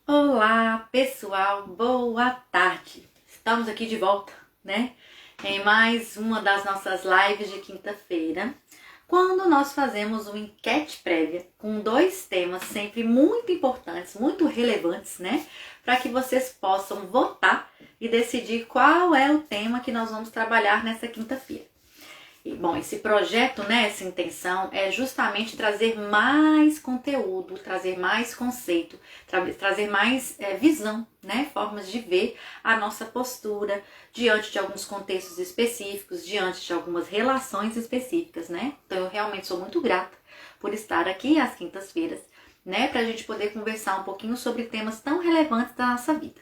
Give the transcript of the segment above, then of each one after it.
Olá, pessoal, boa tarde. Estamos aqui de volta, né? Em mais uma das nossas lives de quinta-feira, quando nós fazemos uma enquete prévia com dois temas sempre muito importantes, muito relevantes, né? Para que vocês possam votar e decidir qual é o tema que nós vamos trabalhar nessa quinta-feira. E, bom, esse projeto, né, essa intenção é justamente trazer mais conteúdo, trazer mais conceito, trazer mais visão, né, formas de ver a nossa postura diante de alguns contextos específicos, diante de algumas relações específicas, né? Então eu realmente sou muito grata por estar aqui às quintas-feiras, né, para a gente poder conversar um pouquinho sobre temas tão relevantes da nossa vida.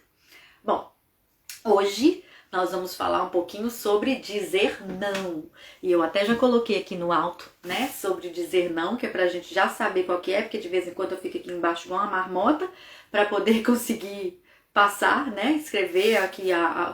Bom, hoje nós vamos falar um pouquinho sobre dizer não. E eu até já coloquei aqui no alto, né, sobre dizer não, que é pra gente já saber qual que é, porque de vez em quando eu fico aqui embaixo igual uma marmota, para poder conseguir passar, né, escrever aqui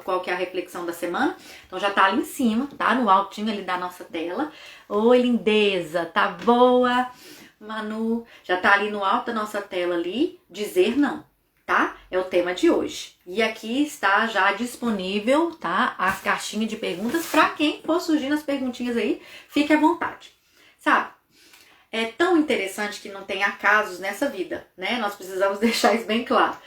qual que é a reflexão da semana. Então já tá ali em cima, tá no altinho ali da nossa tela. Oi, lindeza, tá boa? Manu, já tá ali no alto da nossa tela ali, dizer não. Tá? É o tema de hoje. E aqui está já disponível, tá? As caixinhas de perguntas para quem for surgindo as perguntinhas aí, fique à vontade. Sabe? É tão interessante que não tem acasos nessa vida, né? Nós precisamos deixar isso bem claro.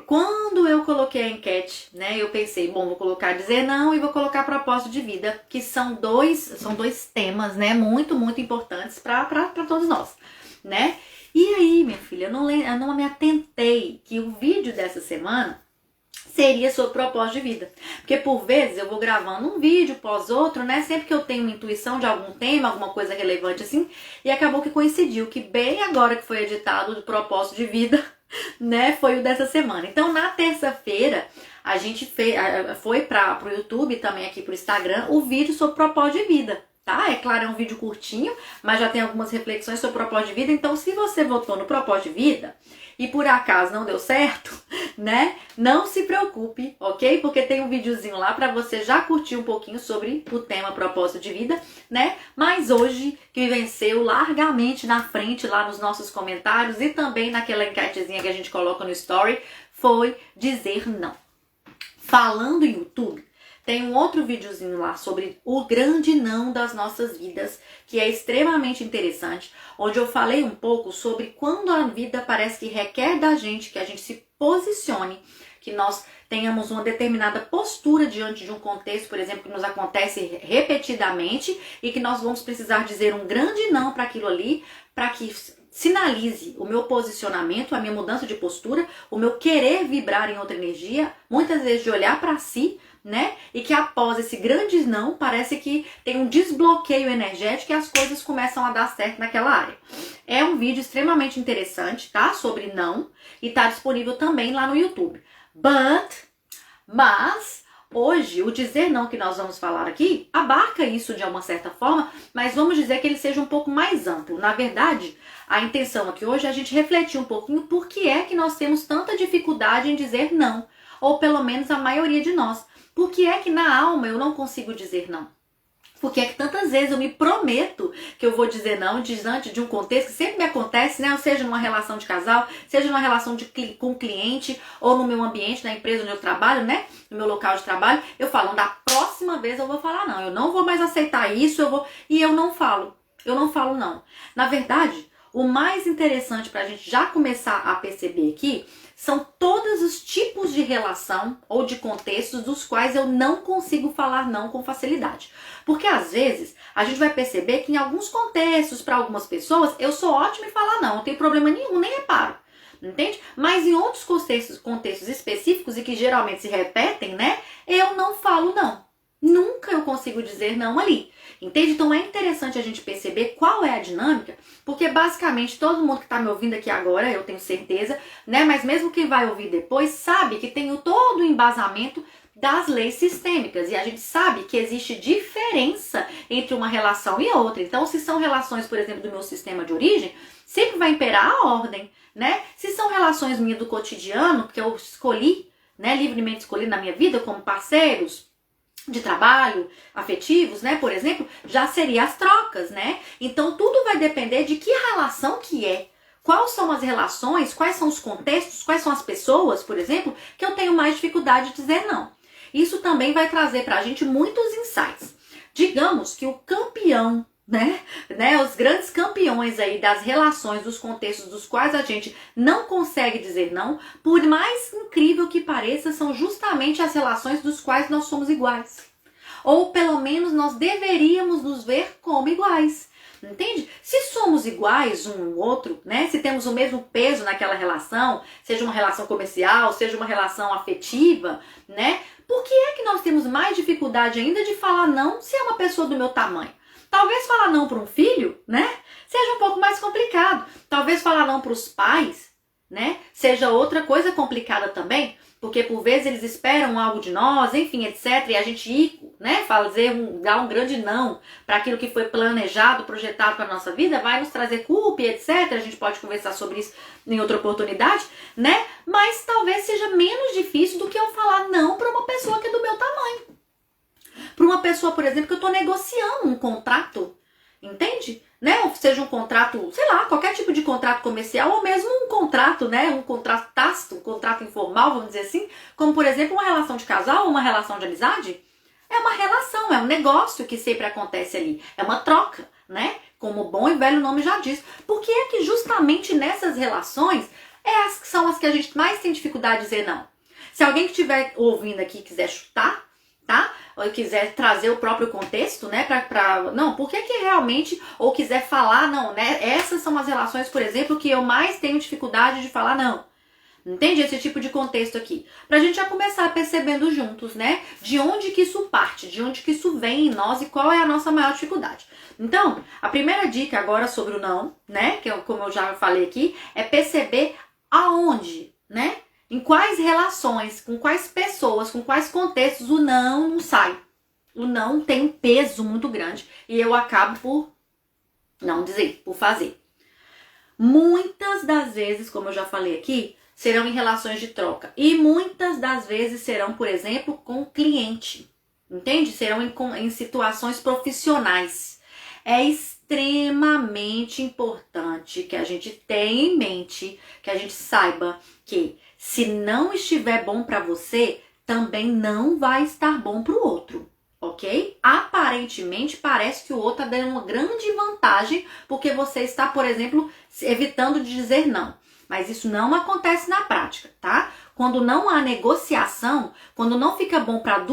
Quando eu coloquei a enquete, né, eu pensei, bom, vou colocar dizer não e vou colocar propósito de vida, que são dois temas, né, muito importantes para todos nós, né? E aí, minha filha, eu não me atentei que o vídeo dessa semana seria sobre propósito de vida. Porque por vezes eu vou gravando um vídeo pós outro, né? Sempre que eu tenho uma intuição de algum tema, alguma coisa relevante assim, e acabou que coincidiu que bem agora que foi editado o propósito de vida, né? Foi o dessa semana. Então, na terça-feira, a gente foi para o YouTube, também aqui pro Instagram, o vídeo sobre propósito de vida. Tá? É claro, é um vídeo curtinho, mas já tem algumas reflexões sobre propósito de vida. Então, se você votou no propósito de vida e por acaso não deu certo, né? Não se preocupe, ok? Porque tem um videozinho lá para você já curtir um pouquinho sobre o tema propósito de vida, né? Mas hoje, que venceu largamente na frente lá nos nossos comentários e também naquela enquetezinha que a gente coloca no story, foi dizer não. Falando em YouTube, tem um outro videozinho lá sobre o grande não das nossas vidas, que é extremamente interessante, onde eu falei um pouco sobre quando a vida parece que requer da gente, que a gente se posicione, que nós tenhamos uma determinada postura diante de um contexto, por exemplo, que nos acontece repetidamente e que nós vamos precisar dizer um grande não para aquilo ali, para que sinalize o meu posicionamento, a minha mudança de postura, o meu querer vibrar em outra energia, muitas vezes de olhar para si, né? E que após esse grande não, parece que tem um desbloqueio energético e as coisas começam a dar certo naquela área. É um vídeo extremamente interessante, tá? Sobre não, e tá disponível também lá no YouTube. Mas hoje, o dizer não que nós vamos falar aqui abarca isso de uma certa forma, mas vamos dizer que ele seja um pouco mais amplo. Na verdade, a intenção aqui hoje é a gente refletir um pouquinho por que é que nós temos tanta dificuldade em dizer não, ou pelo menos a maioria de nós. Por que é que na alma eu não consigo dizer não? Por que é que tantas vezes eu me prometo que eu vou dizer não diante de um contexto que sempre me acontece, né? Ou seja, numa relação de casal, seja numa relação com cliente ou no meu ambiente, na empresa onde eu trabalho, né? No meu local de trabalho, eu falo, da próxima vez eu vou falar não, eu não vou mais aceitar isso, e eu não falo não. Na verdade, o mais interessante para a gente já começar a perceber aqui são todos os tipos de relação ou de contextos dos quais eu não consigo falar não com facilidade. Porque às vezes a gente vai perceber que em alguns contextos, para algumas pessoas, eu sou ótima em falar não tenho problema nenhum, nem reparo. Entende? Mas em outros contextos específicos e que geralmente se repetem, né? Eu não falo não. Nunca eu consigo dizer não ali. Entende? Então é interessante a gente perceber qual é a dinâmica, porque basicamente todo mundo que está me ouvindo aqui agora, eu tenho certeza, né? Mas mesmo quem vai ouvir depois sabe que tem todo o embasamento das leis sistêmicas. E a gente sabe que existe diferença entre uma relação e outra. Então, se são relações, por exemplo, do meu sistema de origem, sempre vai imperar a ordem, né? Se são relações minhas do cotidiano, que eu escolhi, né, livremente escolhi na minha vida, como parceiros de trabalho, afetivos, né, por exemplo, já seria as trocas, né? Então tudo vai depender de que relação que é, quais são as relações, quais são os contextos, quais são as pessoas, por exemplo, que eu tenho mais dificuldade de dizer não. Isso também vai trazer pra gente muitos insights. Digamos que o campeão, né, os grandes campeões aí das relações, dos contextos dos quais a gente não consegue dizer não, por mais incrível que pareça, são justamente as relações dos quais nós somos iguais. Ou pelo menos nós deveríamos nos ver como iguais. Entende? Se somos iguais um ao outro, né? Se temos o mesmo peso naquela relação, seja uma relação comercial, seja uma relação afetiva, né? Por que é que nós temos mais dificuldade ainda de falar não se é uma pessoa do meu tamanho? Talvez falar não para um filho, né? Seja um pouco mais complicado. Talvez falar não para os pais, né? Seja outra coisa complicada também, porque por vezes eles esperam algo de nós, enfim, etc. E a gente ir, né, dar um grande não para aquilo que foi planejado, projetado para a nossa vida, vai nos trazer culpa, etc. A gente pode conversar sobre isso em outra oportunidade, né? Mas talvez seja menos difícil do que eu falar não para uma pessoa que é do meu tamanho. Para uma pessoa, por exemplo, que eu estou negociando um contrato, entende? Né? Ou seja um contrato, sei lá, qualquer tipo de contrato comercial ou mesmo um contrato, né? Um contrato tácito, um contrato informal, vamos dizer assim, como por exemplo uma relação de casal ou uma relação de amizade. É uma relação, é um negócio que sempre acontece ali, é uma troca, né? Como o bom e velho nome já diz. Porque é que justamente nessas relações são as que a gente mais tem dificuldade de dizer não. Se alguém que estiver ouvindo aqui quiser chutar, tá? Ou quiser trazer o próprio contexto, né? Não, por que realmente, ou quiser falar, não, né? Essas são as relações, por exemplo, que eu mais tenho dificuldade de falar não. Entende? Esse tipo de contexto aqui. Pra gente já começar percebendo juntos, né? De onde que isso parte, de onde que isso vem em nós e qual é a nossa maior dificuldade. Então, a primeira dica agora sobre o não, né? Que como eu já falei aqui, é perceber aonde, né? Em quais relações, com quais pessoas, com quais contextos o não sai. O não tem um peso muito grande e eu acabo por não dizer, por fazer. Muitas das vezes, como eu já falei aqui, serão em relações de troca. E muitas das vezes serão, por exemplo, com o cliente. Entende? Serão em situações profissionais. É extremamente importante que a gente tenha em mente, que a gente saiba que se não estiver bom para você, também não vai estar bom para o outro, ok? Aparentemente parece que o outro está dando uma grande vantagem porque você está, por exemplo, evitando de dizer não. Mas isso não acontece na prática, tá? Quando não há negociação, quando não fica bom para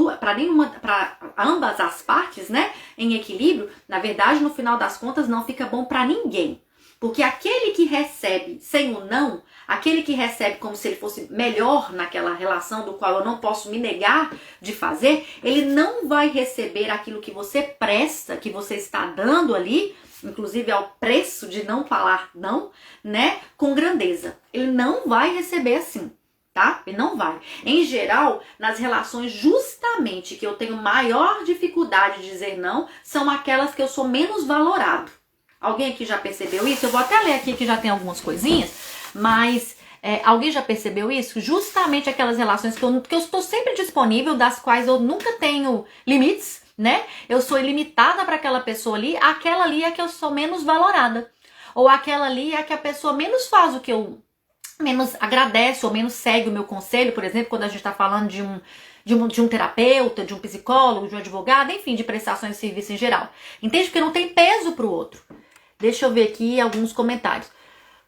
ambas as partes, né? Em equilíbrio, na verdade, no final das contas, não fica bom para ninguém. Porque aquele que recebe sem o não, aquele que recebe como se ele fosse melhor naquela relação do qual eu não posso me negar de fazer, ele não vai receber aquilo que você presta, que você está dando ali, inclusive ao preço de não falar não, né, com grandeza. Ele não vai receber assim, tá? Ele não vai. Em geral, nas relações justamente que eu tenho maior dificuldade de dizer não, são aquelas que eu sou menos valorado. Alguém aqui já percebeu isso? Eu vou até ler aqui que já tem algumas coisinhas, mas alguém já percebeu isso? Justamente aquelas relações que eu estou sempre disponível, das quais eu nunca tenho limites, né? Eu sou ilimitada para aquela pessoa ali, aquela ali é que eu sou menos valorada. Ou aquela ali é que a pessoa menos faz o que eu... menos agradece ou menos segue o meu conselho, por exemplo, quando a gente está falando de um terapeuta, de um psicólogo, de um advogado, enfim, de prestações de serviço em geral. Entende? Porque não tem peso para o outro. Deixa eu ver aqui alguns comentários.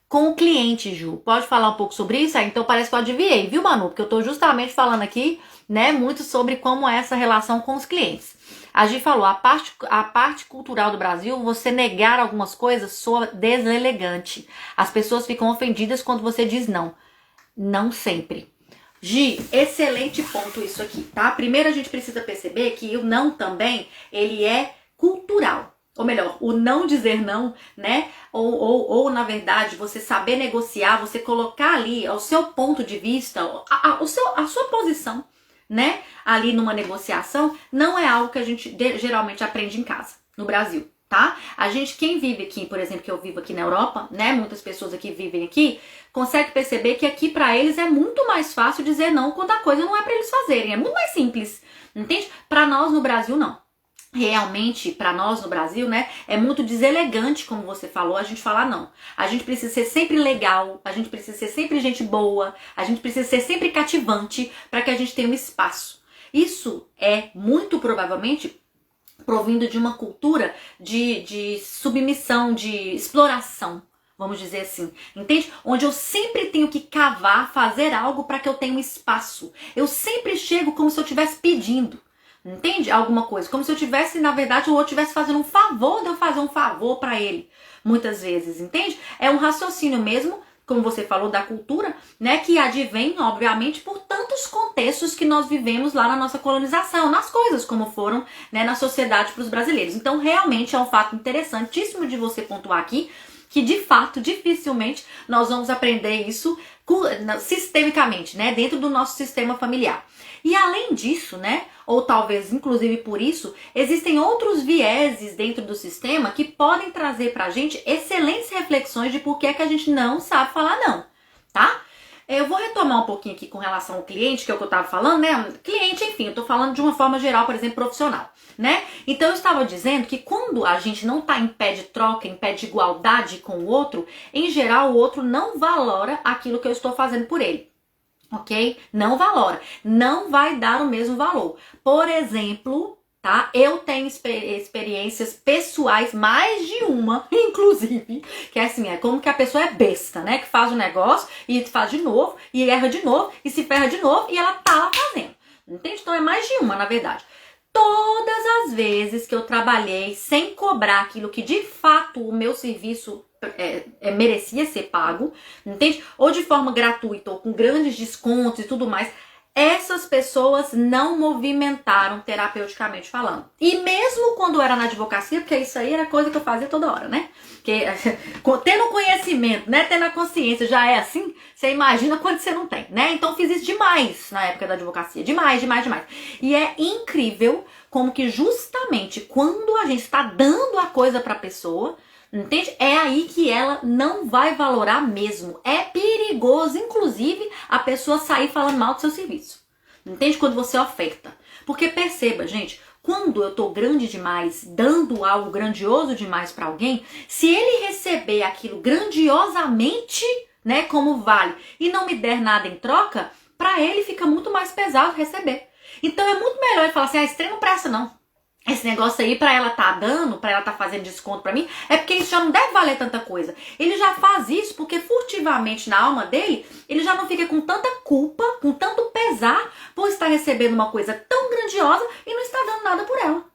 Com o cliente, Ju, pode falar um pouco sobre isso? Então parece que eu adivinhei, viu, Manu? Porque eu tô justamente falando aqui, né, muito sobre como é essa relação com os clientes. A Gi falou, a parte cultural do Brasil, você negar algumas coisas soa deselegante. As pessoas ficam ofendidas quando você diz não. Não sempre. Gi, excelente ponto isso aqui, tá? Primeiro a gente precisa perceber que o não também, ele é cultural. Ou melhor, o não dizer não, né? Ou na verdade, você saber negociar, você colocar ali o seu ponto de vista, a sua posição, né? Ali numa negociação, não é algo que a gente geralmente aprende em casa, no Brasil, tá? A gente, quem vive aqui, por exemplo, que eu vivo aqui na Europa, né? Muitas pessoas aqui vivem aqui, consegue perceber que aqui pra eles é muito mais fácil dizer não quando a coisa não é pra eles fazerem. É muito mais simples, entende? Pra nós no Brasil, não. realmente, para nós no Brasil, né, é muito deselegante, como você falou, a gente falar não. A gente precisa ser sempre legal, a gente precisa ser sempre gente boa, a gente precisa ser sempre cativante para que a gente tenha um espaço. Isso é muito provavelmente provindo de uma cultura de submissão, de exploração, vamos dizer assim, entende? Onde eu sempre tenho que cavar, fazer algo para que eu tenha um espaço. Eu sempre chego como se eu estivesse pedindo, entende? Alguma coisa, como se eu tivesse, na verdade, o outro estivesse fazendo um favor de eu fazer um favor para ele, muitas vezes, entende? É um raciocínio mesmo, como você falou, da cultura, né, que advém, obviamente, por tantos contextos que nós vivemos lá na nossa colonização, nas coisas como foram, né, na sociedade para os brasileiros. Então, realmente é um fato interessantíssimo de você pontuar aqui, que de fato, dificilmente, nós vamos aprender isso sistemicamente, né, dentro do nosso sistema familiar. E além disso, né, ou talvez inclusive por isso, existem outros vieses dentro do sistema que podem trazer pra gente excelentes reflexões de por que é que a gente não sabe falar não, tá? Eu vou retomar um pouquinho aqui com relação ao cliente, que é o que eu tava falando, né? Cliente, enfim, eu tô falando de uma forma geral, por exemplo, profissional, né? Então eu estava dizendo que quando a gente não tá em pé de troca, em pé de igualdade com o outro, em geral o outro não valora aquilo que eu estou fazendo por ele. Ok? Não valora. Não vai dar o mesmo valor. Por exemplo, tá? Eu tenho experiências pessoais, mais de uma, inclusive, que é assim, é como que a pessoa é besta, né? Que faz o negócio e faz de novo, e erra de novo, e se ferra de novo, e ela tá lá fazendo. Entende? Então é mais de uma, na verdade. Todas as vezes que eu trabalhei sem cobrar aquilo que de fato o meu serviço merecia ser pago, entende? Ou de forma gratuita, ou com grandes descontos e tudo mais, essas pessoas não movimentaram terapeuticamente falando. E mesmo quando era na advocacia, porque isso aí era coisa que eu fazia toda hora, né? Porque tendo conhecimento, né, tendo a consciência já é assim, você imagina quando você não tem, né? Então fiz isso demais na época da advocacia, demais. E é incrível como que justamente quando a gente está dando a coisa pra pessoa, entende? É aí que ela não vai valorar mesmo. É perigoso, inclusive, a pessoa sair falando mal do seu serviço. Entende? Quando você oferta. Porque perceba, gente, quando eu tô grande demais, dando algo grandioso demais pra alguém, se ele receber aquilo grandiosamente, né, como vale, e não me der nada em troca, pra ele fica muito mais pesado receber. Então é muito melhor ele falar assim, esse trem não presta não. Esse negócio aí pra ela tá dando, pra ela tá fazendo desconto pra mim, é porque isso já não deve valer tanta coisa. Ele já faz isso porque furtivamente na alma dele, ele já não fica com tanta culpa, com tanto pesar por estar recebendo uma coisa tão grandiosa e não estar dando nada por ela.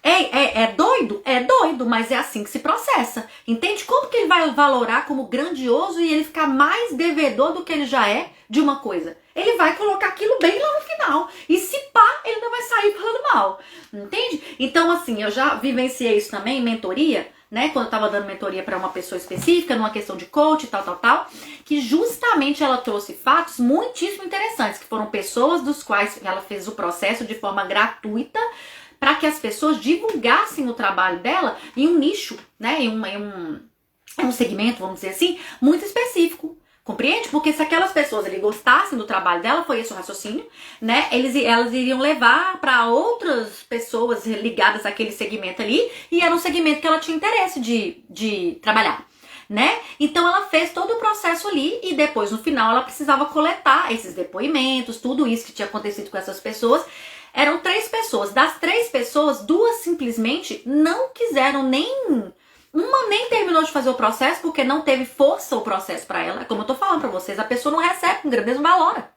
É doido? É doido, mas é assim que se processa. Entende? Como que ele vai valorar como grandioso e ele ficar mais devedor do que ele já é de uma coisa? Ele vai colocar aquilo bem lá no final. E se pá, ele não vai sair falando mal. Entende? Então, assim, eu já vivenciei isso também em mentoria, né? Quando eu tava dando mentoria para uma pessoa específica, numa questão de coach, tal, que justamente ela trouxe fatos muitíssimo interessantes, que foram pessoas dos quais ela fez o processo de forma gratuita, para que as pessoas divulgassem o trabalho dela em um nicho, né? Em um segmento, vamos dizer assim, muito específico. Compreende? Porque se aquelas pessoas ali gostassem do trabalho dela, foi esse o raciocínio, né? Elas iriam levar para outras pessoas ligadas àquele segmento ali, e era um segmento que ela tinha interesse de trabalhar, né? Então ela fez todo o processo ali e depois no final ela precisava coletar esses depoimentos, tudo isso que tinha acontecido com essas pessoas. Eram 3 pessoas. Das 3 pessoas, 2 simplesmente não quiseram uma nem terminou de fazer o processo porque não teve força o processo pra ela. Como eu tô falando pra vocês, a pessoa não recebe com grandeza, não valora.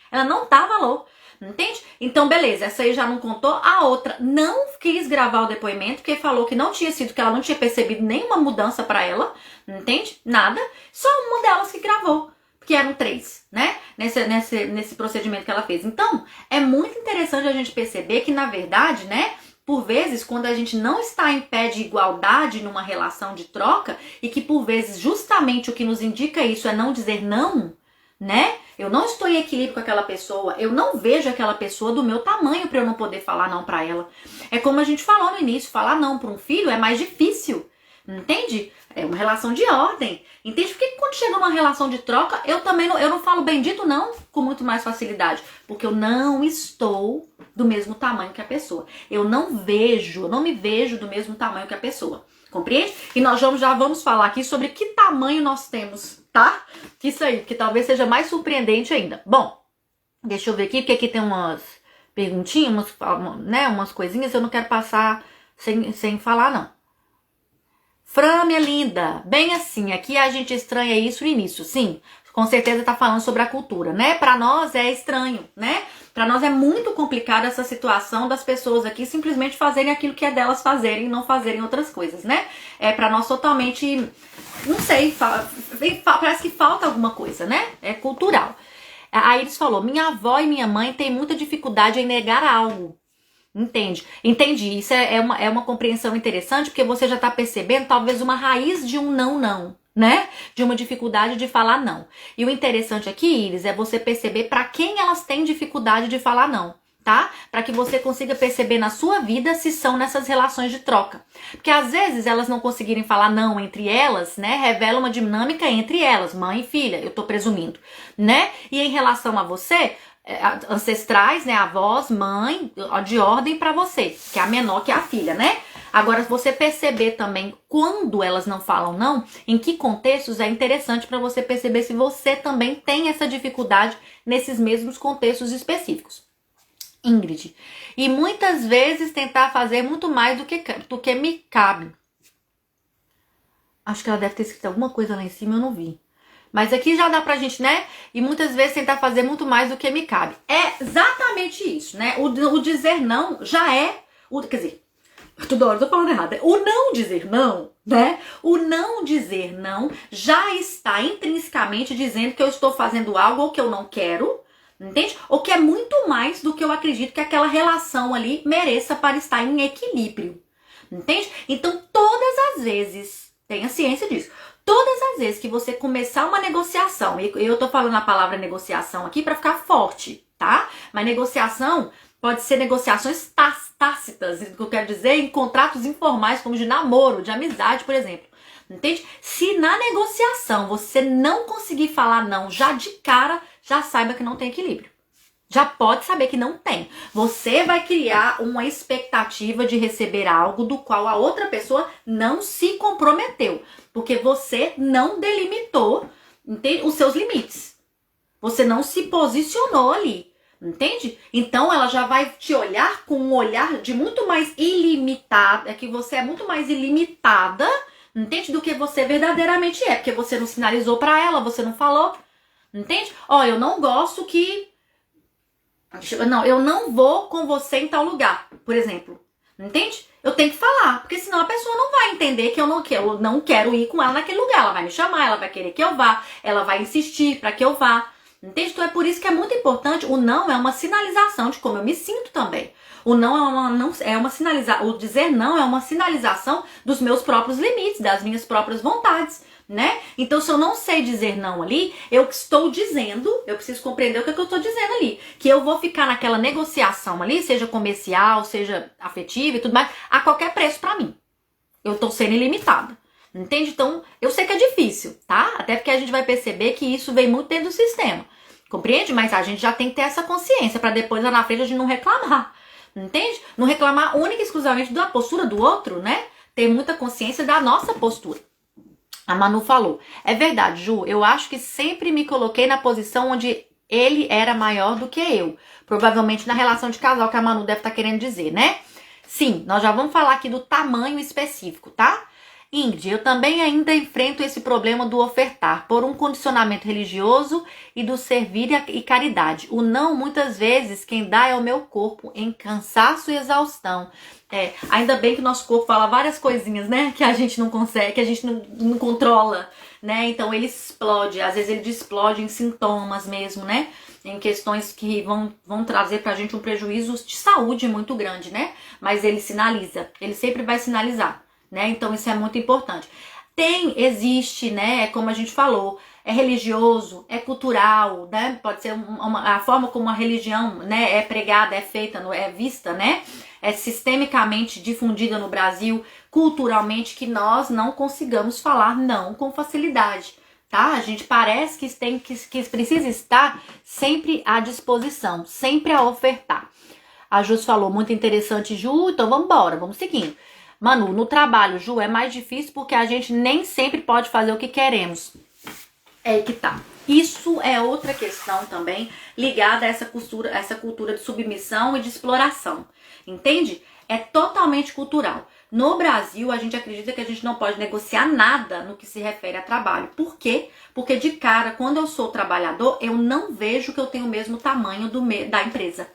Ela não dá valor, entende? Então, beleza, essa aí já não contou. A outra não quis gravar o depoimento porque falou que não tinha sido, que ela não tinha percebido nenhuma mudança pra ela, entende? Nada. Só uma delas que gravou, que eram 3, né? Nesse procedimento que ela fez. Então, é muito interessante a gente perceber que, na verdade, né, por vezes, quando a gente não está em pé de igualdade numa relação de troca, e que por vezes justamente o que nos indica isso é não dizer não, né? Eu não estou em equilíbrio com aquela pessoa, eu não vejo aquela pessoa do meu tamanho para eu não poder falar não para ela. É como a gente falou no início, falar não para um filho é mais difícil, Entende? É uma relação de ordem. Entende? Porque quando chega uma relação de troca, eu também não falo bendito não com muito mais facilidade. Porque eu não estou do mesmo tamanho que a pessoa. Eu não me vejo do mesmo tamanho que a pessoa. Compreende? E nós já vamos falar aqui sobre que tamanho nós temos, tá? Isso aí, que talvez seja mais surpreendente ainda. Bom, deixa eu ver aqui, porque aqui tem umas perguntinhas, umas coisinhas, eu não quero passar sem falar, não. Fran, minha linda, bem assim, aqui a gente estranha isso no início, sim, com certeza tá falando sobre a cultura, né? Pra nós é estranho, né? Pra nós é muito complicado essa situação das pessoas aqui simplesmente fazerem aquilo que é delas fazerem e não fazerem outras coisas, né? É pra nós totalmente, não sei, parece que falta alguma coisa, né? É cultural. Aí eles falou, minha avó e minha mãe têm muita dificuldade em negar algo. Entendi. Isso é uma compreensão interessante, porque você já tá percebendo talvez uma raiz de um não, né? De uma dificuldade de falar não. E o interessante aqui, Iris, é você perceber para quem elas têm dificuldade de falar não, tá? Para que você consiga perceber na sua vida se são nessas relações de troca. Porque às vezes elas não conseguirem falar não entre elas, né? Revela uma dinâmica entre elas, mãe e filha, eu tô presumindo, né? E em relação a você, ancestrais, né, avós, mãe, de ordem para você, que é a menor, que é a filha, né? Agora, você perceber também quando elas não falam não, em que contextos é interessante para você perceber se você também tem essa dificuldade nesses mesmos contextos específicos. Ingrid, e muitas vezes tentar fazer muito mais do que me cabe. Acho que ela deve ter escrito alguma coisa lá em cima, eu não vi. Mas aqui já dá pra gente, né? E muitas vezes tentar fazer muito mais do que me cabe. É exatamente isso, né? O dizer não já é... quer dizer, toda hora eu tô falando errado. O não dizer não, né? O não dizer não já está intrinsecamente dizendo que eu estou fazendo algo ou que eu não quero, entende? Ou que é muito mais do que eu acredito que aquela relação ali mereça para estar em equilíbrio, entende? Então, todas as vezes, tenha ciência disso, todas as vezes que você começar uma negociação, e eu tô falando a palavra negociação aqui para ficar forte, tá? Mas negociação pode ser negociações tácitas, o que eu quero dizer, em contratos informais, como de namoro, de amizade, por exemplo. Entende? Se na negociação você não conseguir falar não já de cara, já saiba que não tem equilíbrio. Já pode saber que não tem. Você vai criar uma expectativa de receber algo do qual a outra pessoa não se comprometeu. Porque você não delimitou, entende? Os seus limites. Você não se posicionou ali. Entende? Então ela já vai te olhar com um olhar de muito mais ilimitado. É que você é muito mais ilimitada, entende? Do que você verdadeiramente é. Porque você não sinalizou pra ela, você não falou. Entende? Ó, eu não gosto que... Não, eu não vou com você em tal lugar, por exemplo. Entende? Eu tenho que falar, porque senão a pessoa não vai entender que eu não quero ir com ela naquele lugar. Ela vai me chamar, ela vai querer que eu vá, ela vai insistir para que eu vá. Entende? Então é por isso que é muito importante. O não é uma sinalização de como eu me sinto também. O o dizer não é uma sinalização dos meus próprios limites, das minhas próprias vontades, né? Então, se eu não sei dizer não ali, eu estou dizendo, eu preciso compreender o que eu estou dizendo ali. Que eu vou ficar naquela negociação ali, seja comercial, seja afetiva e tudo mais, a qualquer preço pra mim. Eu tô sendo ilimitada. Entende? Então, eu sei que é difícil, tá? Até porque a gente vai perceber que isso vem muito dentro do sistema. Compreende? Mas a gente já tem que ter essa consciência pra depois lá na frente a gente não reclamar. Entende? Não reclamar única e exclusivamente da postura do outro, né? Ter muita consciência da nossa postura. A Manu falou, é verdade, Ju, eu acho que sempre me coloquei na posição onde ele era maior do que eu. Provavelmente na relação de casal que a Manu deve estar querendo dizer, né? Sim, nós já vamos falar aqui do tamanho específico, tá? Ingrid, eu também ainda enfrento esse problema do ofertar, por um condicionamento religioso e do servir e caridade. O não, muitas vezes, quem dá é o meu corpo, em cansaço e exaustão. Ainda bem que o nosso corpo fala várias coisinhas, né? Que a gente não consegue, que a gente não controla, né? Então ele explode, às vezes ele explode em sintomas mesmo, né? Em questões que vão trazer pra gente um prejuízo de saúde muito grande, né? Mas ele sinaliza, ele sempre vai sinalizar, né? Então isso é muito importante. Existe, né? Como a gente falou, é religioso, é cultural, né? Pode ser a forma como a religião, né, é pregada, é feita, é vista, né? É sistemicamente difundida no Brasil, culturalmente, que nós não consigamos falar não com facilidade, tá? A gente parece que precisa estar sempre à disposição, sempre a ofertar. A Jus falou, muito interessante, Ju, então vamos embora, vamos seguindo. Manu, no trabalho, Ju, é mais difícil porque a gente nem sempre pode fazer o que queremos. É aí que tá. Isso é outra questão também ligada a essa cultura de submissão e de exploração. Entende? É totalmente cultural. No Brasil, a gente acredita que a gente não pode negociar nada no que se refere a trabalho. Por quê? Porque de cara, quando eu sou trabalhador, eu não vejo que eu tenho o mesmo tamanho da empresa,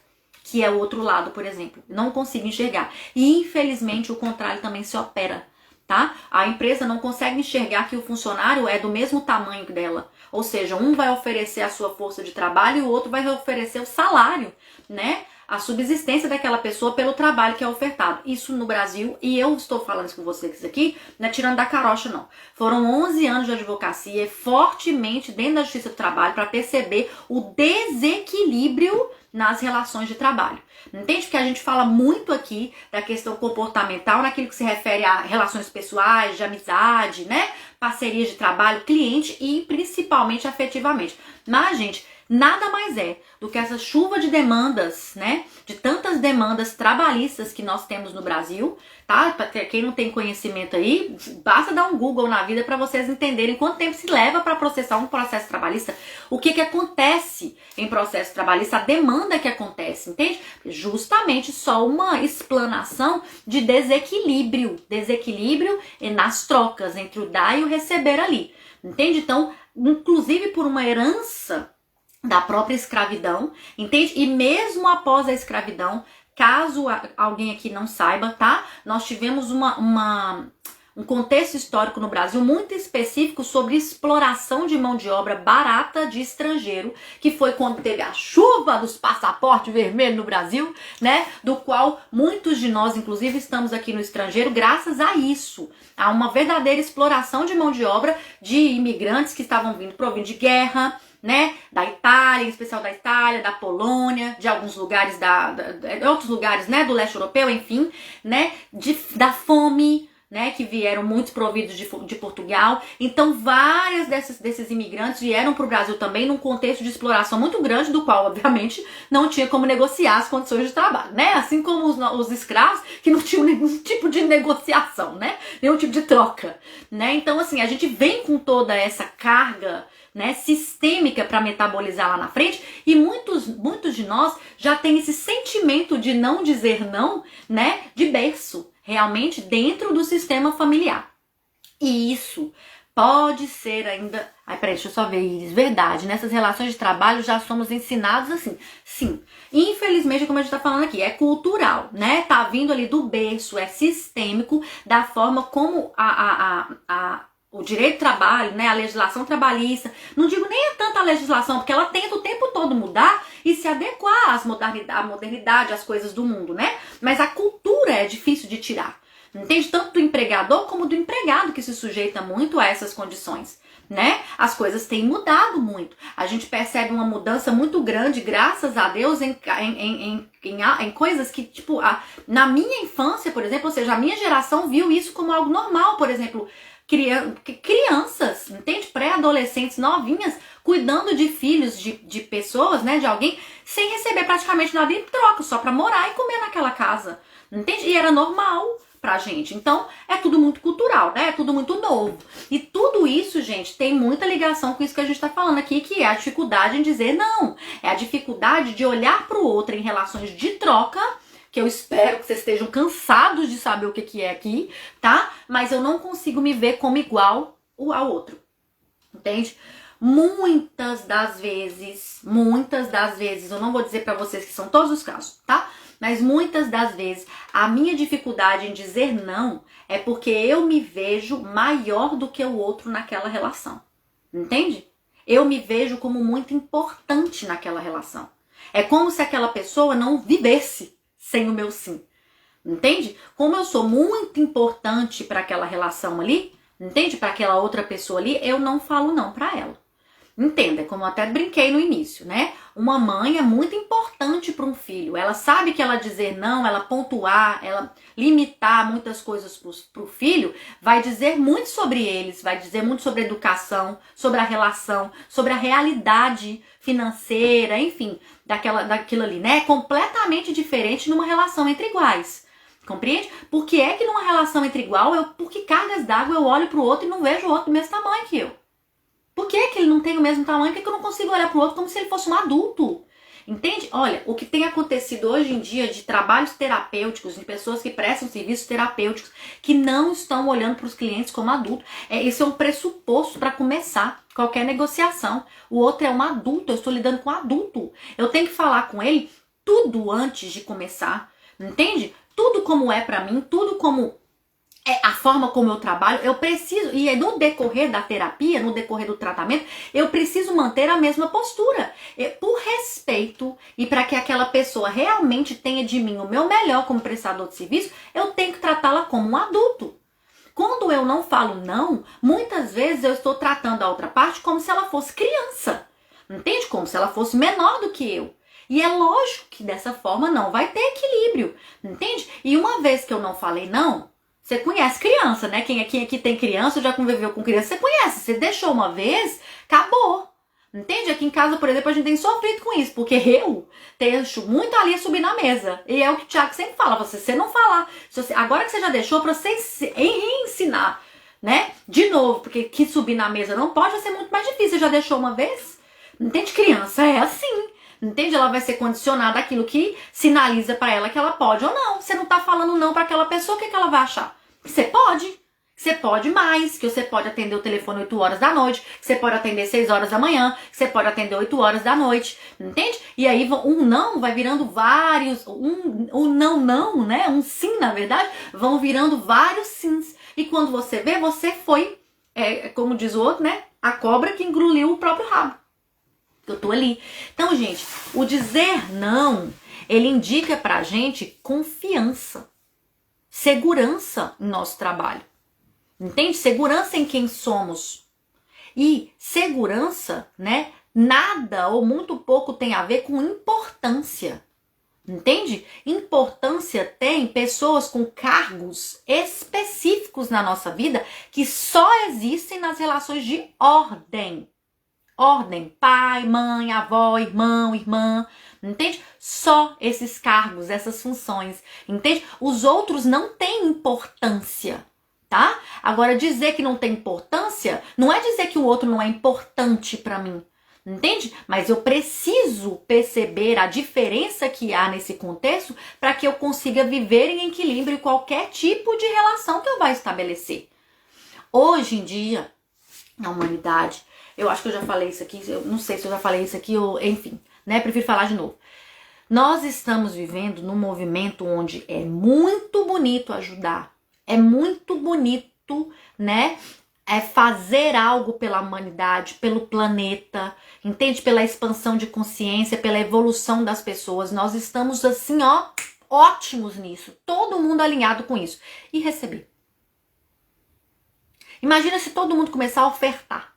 que é o outro lado, por exemplo. Não consigo enxergar. E, infelizmente, o contrário também se opera, tá? A empresa não consegue enxergar que o funcionário é do mesmo tamanho dela. Ou seja, um vai oferecer a sua força de trabalho e o outro vai oferecer o salário, né? A subsistência daquela pessoa pelo trabalho que é ofertado. Isso no Brasil, e eu estou falando isso com vocês aqui, não é tirando da carocha, não. Foram 11 anos de advocacia, fortemente dentro da Justiça do Trabalho, para perceber o desequilíbrio nas relações de trabalho. Entende? Porque a gente fala muito aqui da questão comportamental, naquilo que se refere a relações pessoais, de amizade, né? Parcerias de trabalho, cliente e principalmente afetivamente. Mas, gente, nada mais é do que essa chuva de demandas, né? De tantas demandas trabalhistas que nós temos no Brasil, tá? Pra quem não tem conhecimento aí, basta dar um Google na vida para vocês entenderem quanto tempo se leva para processar um processo trabalhista, o que acontece em processo trabalhista, a demanda que acontece, entende? Justamente só uma explanação de desequilíbrio nas trocas entre o dar e o receber ali, entende? Então, inclusive por uma herança da própria escravidão, entende? E mesmo após a escravidão, caso alguém aqui não saiba, tá? Nós tivemos um contexto histórico no Brasil muito específico sobre exploração de mão de obra barata de estrangeiro, que foi quando teve a chuva dos passaportes vermelhos no Brasil, né? Do qual muitos de nós, inclusive, estamos aqui no estrangeiro graças a isso. Há uma verdadeira exploração de mão de obra de imigrantes que estavam provindo de guerra, né, da Itália, em especial da Itália, da Polônia, de alguns lugares outros lugares, né, do leste europeu, enfim, né, da fome, né, que vieram muitos providos de Portugal. Então, vários desses imigrantes vieram para o Brasil também num contexto de exploração muito grande, do qual, obviamente, não tinha como negociar as condições de trabalho, né, assim como os escravos, que não tinham nenhum tipo de negociação, né, nenhum tipo de troca, né. Então, assim, a gente vem com toda essa carga, né, sistêmica para metabolizar lá na frente, e muitos de nós já tem esse sentimento de não dizer não, né, de berço, realmente dentro do sistema familiar. E isso pode ser ainda... Ai, peraí, deixa eu só ver, Iris. Verdade, nessas relações de trabalho já somos ensinados assim. Sim, infelizmente, como a gente tá falando aqui, é cultural, né? Tá vindo ali do berço, é sistêmico, da forma como o direito do trabalho, né, a legislação trabalhista, não digo nem é tanta a legislação, porque ela tenta o tempo todo mudar e se adequar à modernidade, às coisas do mundo, né? Mas a cultura é difícil de tirar, entende? Tanto do empregador como do empregado, que se sujeita muito a essas condições, né? As coisas têm mudado muito. A gente percebe uma mudança muito grande, graças a Deus, em coisas que, tipo, na minha infância, por exemplo, ou seja, a minha geração viu isso como algo normal, por exemplo, crianças, entende? Pré-adolescentes novinhas, cuidando de filhos de pessoas, né, de alguém, sem receber praticamente nada em troca, só pra morar e comer naquela casa, entende? E era normal pra gente. Então, é tudo muito cultural, né? É tudo muito novo. E tudo isso, gente, tem muita ligação com isso que a gente tá falando aqui, que é a dificuldade em dizer não. É a dificuldade de olhar pro outro em relações de troca, que eu espero que vocês estejam cansados de saber o que é aqui, tá? Mas eu não consigo me ver como igual ao outro, entende? Muitas das vezes, eu não vou dizer pra vocês que são todos os casos, tá? Mas muitas das vezes, a minha dificuldade em dizer não é porque eu me vejo maior do que o outro naquela relação, entende? Eu me vejo como muito importante naquela relação. É como se aquela pessoa não vivesse sem o meu sim, entende? Como eu sou muito importante para aquela relação ali, entende? Para aquela outra pessoa ali, eu não falo não para ela. Entenda, como eu até brinquei no início, né? Uma mãe é muito importante para um filho. Ela sabe que ela dizer não, ela pontuar, ela limitar muitas coisas para o filho, vai dizer muito sobre eles, vai dizer muito sobre a educação, sobre a relação, sobre a realidade financeira, enfim, daquilo ali, né? É completamente diferente numa relação entre iguais. Compreende? Por que é que numa relação entre igual, por que cargas d'água eu olho para o outro e não vejo o outro do mesmo tamanho que eu? Por que que ele não tem o mesmo tamanho? Por que eu não consigo olhar para o outro como se ele fosse um adulto? Entende? Olha, o que tem acontecido hoje em dia de trabalhos terapêuticos, de pessoas que prestam serviços terapêuticos, que não estão olhando para os clientes como adultos, esse é um pressuposto para começar qualquer negociação. O outro é um adulto, eu estou lidando com um adulto. Eu tenho que falar com ele tudo antes de começar, entende? Tudo como é para mim, tudo como a forma como eu trabalho, eu preciso, e no decorrer da terapia, no decorrer do tratamento, eu preciso manter a mesma postura. Por respeito e para que aquela pessoa realmente tenha de mim o meu melhor como prestador de serviço, eu tenho que tratá-la como um adulto. Quando eu não falo não, muitas vezes eu estou tratando a outra parte como se ela fosse criança. Entende? Como se ela fosse menor do que eu. E é lógico que dessa forma não vai ter equilíbrio. Entende? E uma vez que eu não falei não, você conhece criança, né? Quem aqui tem criança, já conviveu com criança, você conhece. Você deixou uma vez, acabou. Entende? Aqui em casa, por exemplo, a gente tem sofrido com isso, porque eu deixo muito ali subir na mesa. E é o que o Thiago sempre fala, você não falar. Agora que você já deixou, pra você reensinar, né? De novo, porque que subir na mesa não pode, vai ser muito mais difícil. Você já deixou uma vez? Entende? Criança é assim. Entende? Ela vai ser condicionada àquilo que sinaliza pra ela que ela pode ou não. Você não tá falando não pra aquela pessoa, o que ela vai achar? Que você pode. Que você pode mais. Que você pode atender o telefone 8 horas da noite. Que você pode atender 6 horas da manhã. Que você pode atender 8 horas da noite. Entende? E aí um não vai virando vários. Um não, né? Um sim, na verdade, vão virando vários sims. E quando você vê, você foi, como diz o outro, né? A cobra que engoliu o próprio rabo. Eu tô ali. Então, gente, o dizer não, ele indica pra gente confiança, segurança no nosso trabalho. Entende? Segurança em quem somos. E segurança, né? Nada ou muito pouco tem a ver com importância. Entende? Importância tem pessoas com cargos específicos na nossa vida que só existem nas relações de ordem. Ordem, pai, mãe, avó, irmão, irmã, entende? Só esses cargos, essas funções, entende? Os outros não têm importância, tá? Agora, dizer que não tem importância, não é dizer que o outro não é importante pra mim, entende? Mas eu preciso perceber a diferença que há nesse contexto para que eu consiga viver em equilíbrio qualquer tipo de relação que eu vá estabelecer. Hoje em dia, na humanidade, eu acho que eu já falei isso aqui, eu não sei se eu já falei isso aqui, ou enfim, né? Prefiro falar de novo. Nós estamos vivendo num movimento onde é muito bonito ajudar, é muito bonito, né? Fazer algo pela humanidade, pelo planeta, entende? Pela expansão de consciência, pela evolução das pessoas. Nós estamos assim, ó, ótimos nisso, todo mundo alinhado com isso. E receber. Imagina se todo mundo começar a ofertar.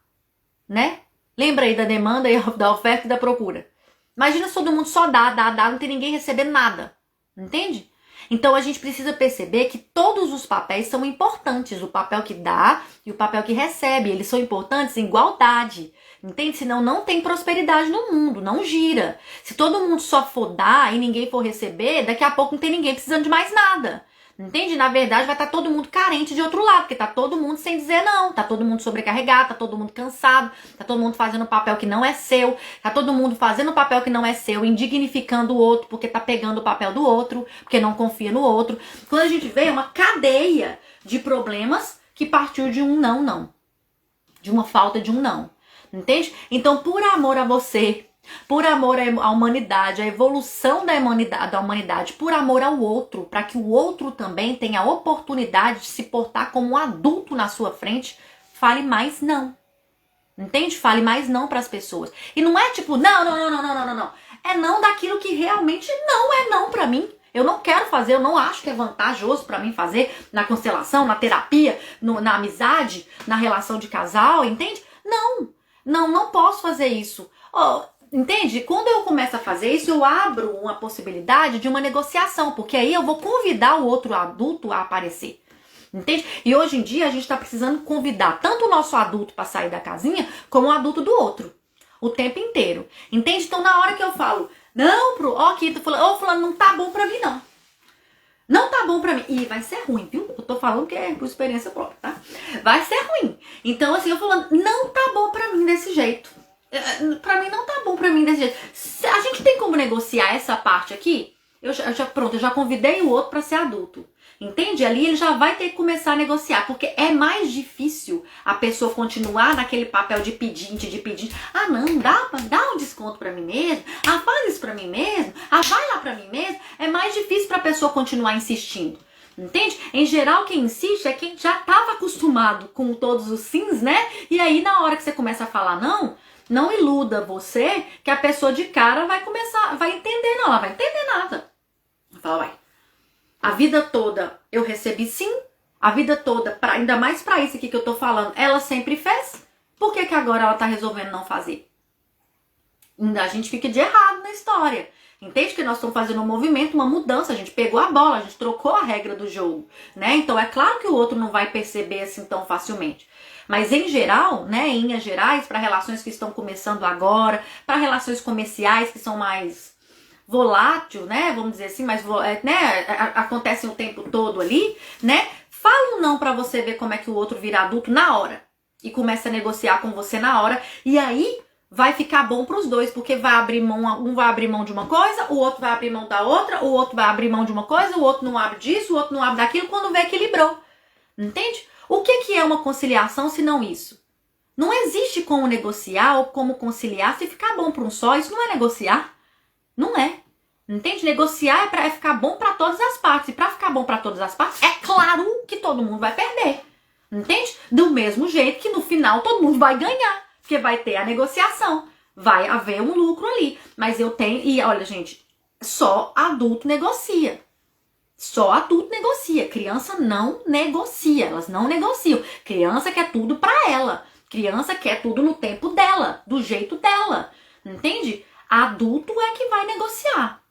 Né? Lembra aí da demanda, da oferta e da procura. Imagina se todo mundo só dá, não tem ninguém recebendo nada. Entende? Então a gente precisa perceber que todos os papéis são importantes. O papel que dá e o papel que recebe. Eles são importantes em igualdade. Entende? Senão não tem prosperidade no mundo, não gira. Se todo mundo só for dar e ninguém for receber, daqui a pouco não tem ninguém precisando de mais nada. Entende? Na verdade, vai estar todo mundo carente de outro lado, porque tá todo mundo sem dizer não, tá todo mundo sobrecarregado, tá todo mundo cansado, tá todo mundo fazendo um papel que não é seu, tá todo mundo fazendo um papel que não é seu, indignificando o outro, porque tá pegando o papel do outro, porque não confia no outro. Quando a gente vê, é uma cadeia de problemas que partiu de um não, de uma falta de um não, entende? Então, por amor a você, por amor à humanidade, à evolução da humanidade, por amor ao outro, para que o outro também tenha a oportunidade de se portar como um adulto na sua frente, fale mais não. Entende? Fale mais não para as pessoas. E não é tipo, não. É não daquilo que realmente não é não para mim. Eu não quero fazer, eu não acho que é vantajoso para mim fazer na constelação, na terapia, na amizade, na relação de casal, entende? Não. não posso fazer isso. Oh, entende? Quando eu começo a fazer isso, eu abro uma possibilidade de uma negociação, porque aí eu vou convidar o outro adulto a aparecer. Entende? E hoje em dia a gente tá precisando convidar tanto o nosso adulto para sair da casinha, como o adulto do outro. O tempo inteiro. Entende? Então na hora que eu falo, não, aqui, tô falando, fulano, não tá bom pra mim, não. Não tá bom pra mim. E vai ser ruim, viu? Eu tô falando que é por experiência própria, tá? Vai ser ruim. Então, assim, eu falando, não tá bom pra mim desse jeito. Pra mim não tá bom pra mim desse jeito. A gente tem como negociar essa parte aqui? Eu já convidei o outro pra ser adulto. Entende? Ali ele já vai ter que começar a negociar, porque é mais difícil a pessoa continuar naquele papel de pedinte. Ah, não, dá um desconto pra mim mesmo. Ah, faz isso pra mim mesmo. Ah, vai lá pra mim mesmo. É mais difícil pra pessoa continuar insistindo. Entende? Em geral, quem insiste é quem já estava acostumado com todos os sims, né? E aí, na hora que você começa a falar não iluda você que a pessoa de cara vai entender, não. Ela vai entender nada. Fala, uai. A vida toda eu recebi sim. A vida toda, ainda mais pra isso aqui que eu tô falando, ela sempre fez. Por que agora ela tá resolvendo não fazer? A gente fica de errado na história. Entende que nós estamos fazendo um movimento, uma mudança. A gente pegou a bola, a gente trocou a regra do jogo, né? Então é claro que o outro não vai perceber assim tão facilmente. Mas em geral, né, em linhas gerais, para relações que estão começando agora, para relações comerciais que são mais volátil, né, vamos dizer assim, mas né, acontecem o tempo todo ali, né? Fala um não pra você ver como é que o outro vira adulto na hora e começa a negociar com você na hora, e aí vai ficar bom pros dois, porque vai abrir mão, um vai abrir mão de uma coisa, o outro vai abrir mão da outra, o outro vai abrir mão de uma coisa, o outro não abre disso, o outro não abre daquilo, quando vê, equilibrou. Entende? O que é uma conciliação se não isso? Não existe como negociar ou como conciliar se ficar bom para um só. Isso não é negociar. Não é. Entende? Negociar é ficar bom para todas as partes. E para ficar bom para todas as partes, é claro que todo mundo vai perder. Entende? Do mesmo jeito que no final todo mundo vai ganhar. Porque vai ter a negociação. Vai haver um lucro ali. Mas eu tenho... E olha, gente, só adulto negocia. Só adulto negocia. Criança não negocia. Elas não negociam. Criança quer tudo pra ela. Criança quer tudo no tempo dela. Do jeito dela. Entende? Adulto é que vai negociar.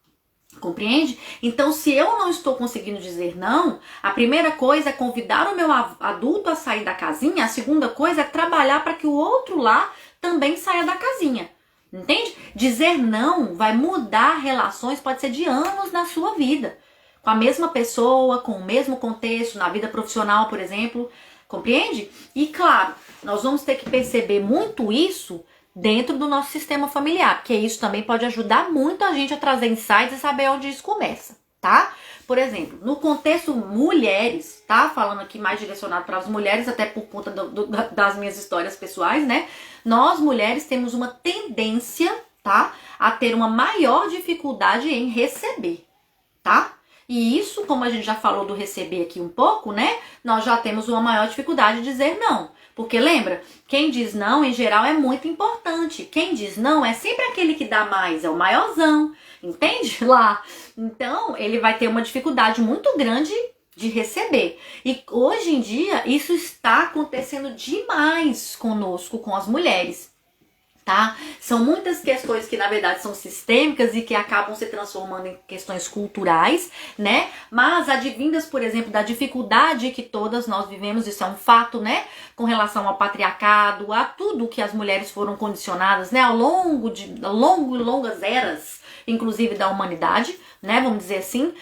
Compreende? Então, se eu não estou conseguindo dizer não, a primeira coisa é convidar o meu adulto a sair da casinha. A segunda coisa é trabalhar para que o outro lá também saia da casinha. Entende? Dizer não vai mudar relações, pode ser de anos na sua vida. Com a mesma pessoa, com o mesmo contexto, na vida profissional, por exemplo. Compreende? E claro, nós vamos ter que perceber muito isso dentro do nosso sistema familiar, porque isso também pode ajudar muito a gente a trazer insights e saber onde isso começa, tá? Por exemplo, no contexto mulheres, tá? Falando aqui mais direcionado para as mulheres, até por conta das minhas histórias pessoais, né? Nós, mulheres, temos uma tendência, tá? A ter uma maior dificuldade em receber, tá? E isso, como a gente já falou do receber aqui um pouco, né? Nós já temos uma maior dificuldade de dizer não. Porque lembra, quem diz não, em geral, é muito importante. Quem diz não é sempre aquele que dá mais, é o maiorzão. Entende? Lá. Então, ele vai ter uma dificuldade muito grande de receber. E hoje em dia, isso está acontecendo demais conosco, com as mulheres. Tá? São muitas questões que na verdade são sistêmicas e que acabam se transformando em questões culturais, né? Mas advindas, por exemplo, da dificuldade que todas nós vivemos, isso é um fato, né? Com relação ao patriarcado, a tudo que as mulheres foram condicionadas, né? Ao longo de longas eras, inclusive da humanidade, né? Vamos dizer assim,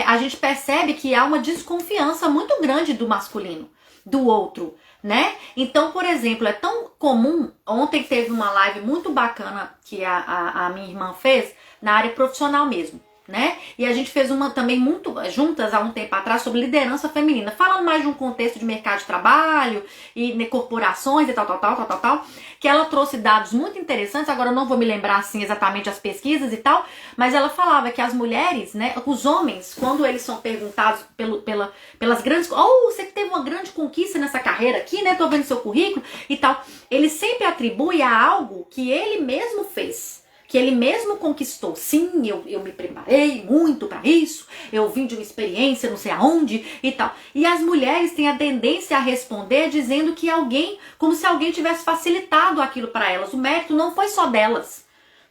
a gente percebe que há uma desconfiança muito grande do masculino, do outro, né? Então, por exemplo, é tão comum, ontem teve uma live muito bacana que a minha irmã fez na área profissional mesmo, né? E a gente fez uma também muito juntas há um tempo atrás sobre liderança feminina, falando mais de um contexto de mercado de trabalho e corporações e tal, que ela trouxe dados muito interessantes. Agora eu não vou me lembrar assim exatamente as pesquisas e tal, mas ela falava que as mulheres, né, os homens, quando eles são perguntados pelas grandes, você que teve uma grande conquista nessa carreira aqui, né, tô vendo seu currículo e tal, ele sempre atribui a algo que ele mesmo fez. que ele mesmo conquistou. Sim, eu me preparei muito para isso, eu vim de uma experiência não sei aonde e tal. E as mulheres têm a tendência a responder dizendo que alguém, como se alguém tivesse facilitado aquilo para elas. O mérito não foi só delas.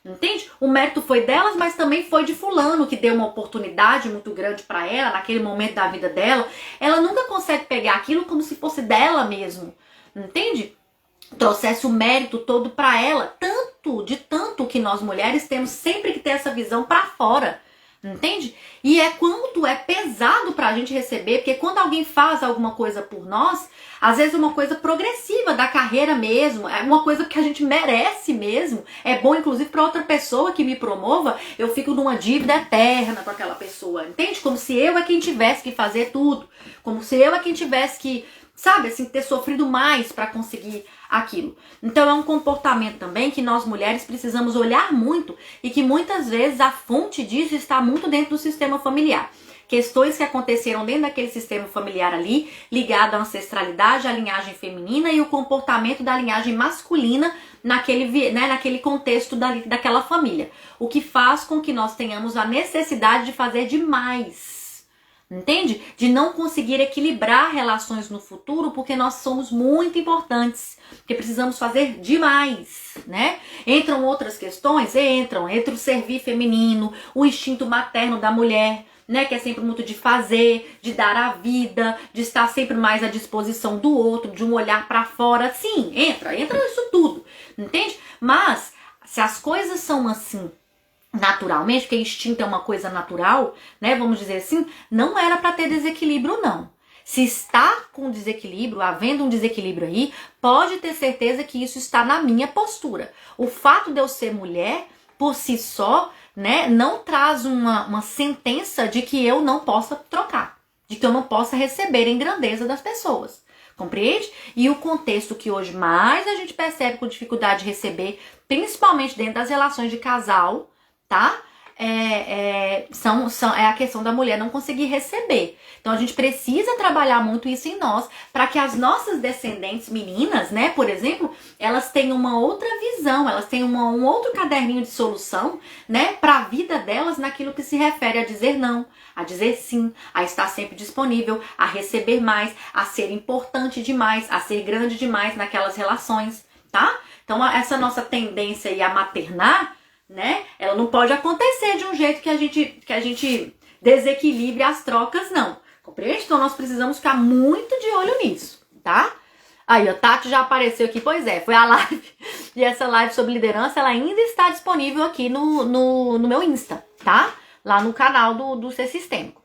Entende? O mérito foi delas, mas também foi de fulano, que deu uma oportunidade muito grande para ela, naquele momento da vida dela. Ela nunca consegue pegar aquilo como se fosse dela mesmo. Entende? Trouxesse o mérito todo para ela. Tanto que nós mulheres temos sempre que ter essa visão para fora. Entende? E é quanto é pesado pra gente receber, porque quando alguém faz alguma coisa por nós, às vezes é uma coisa progressiva da carreira mesmo, é uma coisa que a gente merece mesmo, é bom inclusive pra outra pessoa que me promova, eu fico numa dívida eterna com aquela pessoa, entende? Como se eu é quem tivesse que fazer tudo, como se eu é quem tivesse que, sabe, assim, ter sofrido mais pra conseguir aquilo. Então é um comportamento também que nós mulheres precisamos olhar muito e que muitas vezes a fonte disso está muito dentro do sistema familiar. Questões que aconteceram dentro daquele sistema familiar ali, ligado à ancestralidade, à linhagem feminina e o comportamento da linhagem masculina naquele contexto daquela família. O que faz com que nós tenhamos a necessidade de fazer demais. Entende? De não conseguir equilibrar relações no futuro porque nós somos muito importantes, porque precisamos fazer demais, né? Entram outras questões? Entra o servir feminino, o instinto materno da mulher, né? Que é sempre muito de fazer, de dar a vida, de estar sempre mais à disposição do outro, de um olhar pra fora. Sim, entra isso tudo, entende? Mas, se as coisas são assim, naturalmente, porque instinto é uma coisa natural, né, vamos dizer assim, não era para ter desequilíbrio não. Se está com desequilíbrio, havendo um desequilíbrio aí, pode ter certeza que isso está na minha postura. O fato de eu ser mulher, por si só, né, não traz uma sentença de que eu não possa trocar, de que eu não possa receber em grandeza das pessoas. Compreende? E o contexto que hoje mais a gente percebe com dificuldade de receber, principalmente dentro das relações de casal, tá? É a questão da mulher não conseguir receber. Então a gente precisa trabalhar muito isso em nós para que as nossas descendentes meninas, né, por exemplo, elas tenham uma outra visão, elas tenham um outro caderninho de solução, né, para a vida delas naquilo que se refere a dizer não, a dizer sim, a estar sempre disponível, a receber mais, a ser importante demais, a ser grande demais naquelas relações, tá? Então essa nossa tendência aí a maternar, né? Ela não pode acontecer de um jeito que a gente desequilibre as trocas, não. Compreende? Então nós precisamos ficar muito de olho nisso, tá? Aí, a Tati já apareceu aqui, pois é, foi a live. E essa live sobre liderança, ela ainda está disponível aqui no meu Insta, tá? Lá no canal do Ser Sistêmico.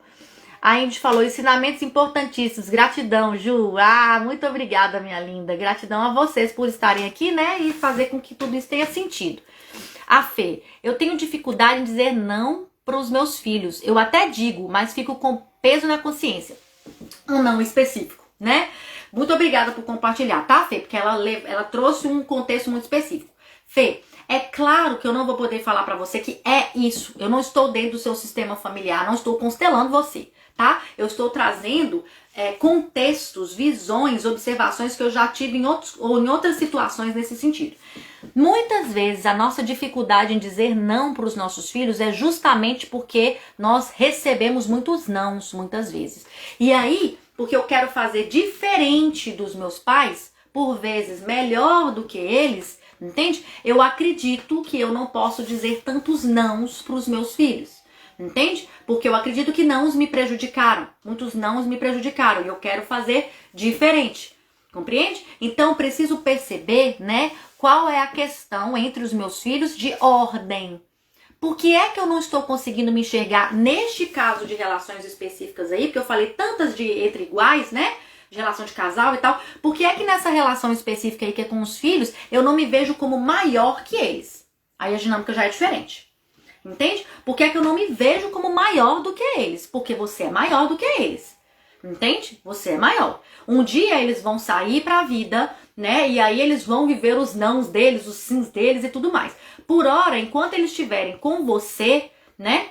Aí a gente falou ensinamentos importantíssimos. Gratidão, Ju. Muito obrigada, minha linda. Gratidão a vocês por estarem aqui, né? E fazer com que tudo isso tenha sentido. A Fê, eu tenho dificuldade em dizer não para os meus filhos. Eu até digo, mas fico com peso na consciência. Um não específico, né? Muito obrigada por compartilhar, tá, Fê? Porque ela trouxe um contexto muito específico. Fê, é claro que eu não vou poder falar pra você que é isso. Eu não estou dentro do seu sistema familiar, não estou constelando você, tá? Eu estou trazendo contextos, visões, observações que eu já tive em outras situações nesse sentido. Muitas vezes a nossa dificuldade em dizer não para os nossos filhos é justamente porque nós recebemos muitos nãos, muitas vezes. E aí, porque eu quero fazer diferente dos meus pais, por vezes melhor do que eles, entende? Eu acredito que eu não posso dizer tantos nãos para os meus filhos. Entende? Porque eu acredito que nãos me prejudicaram. Muitos nãos me prejudicaram. E eu quero fazer diferente. Compreende? Então eu preciso perceber, né, qual é a questão entre os meus filhos de ordem. Por que é que eu não estou conseguindo me enxergar neste caso de relações específicas aí? Porque eu falei tantas entre iguais, né? De relação de casal e tal. Por que é que nessa relação específica aí que é com os filhos, eu não me vejo como maior que eles? Aí a dinâmica já é diferente. Entende? Por que é que eu não me vejo como maior do que eles? Porque você é maior do que eles. Entende? Você é maior. Um dia eles vão sair pra vida, né? E aí eles vão viver os nãos deles, os sims deles e tudo mais. Por hora, enquanto eles estiverem com você, né?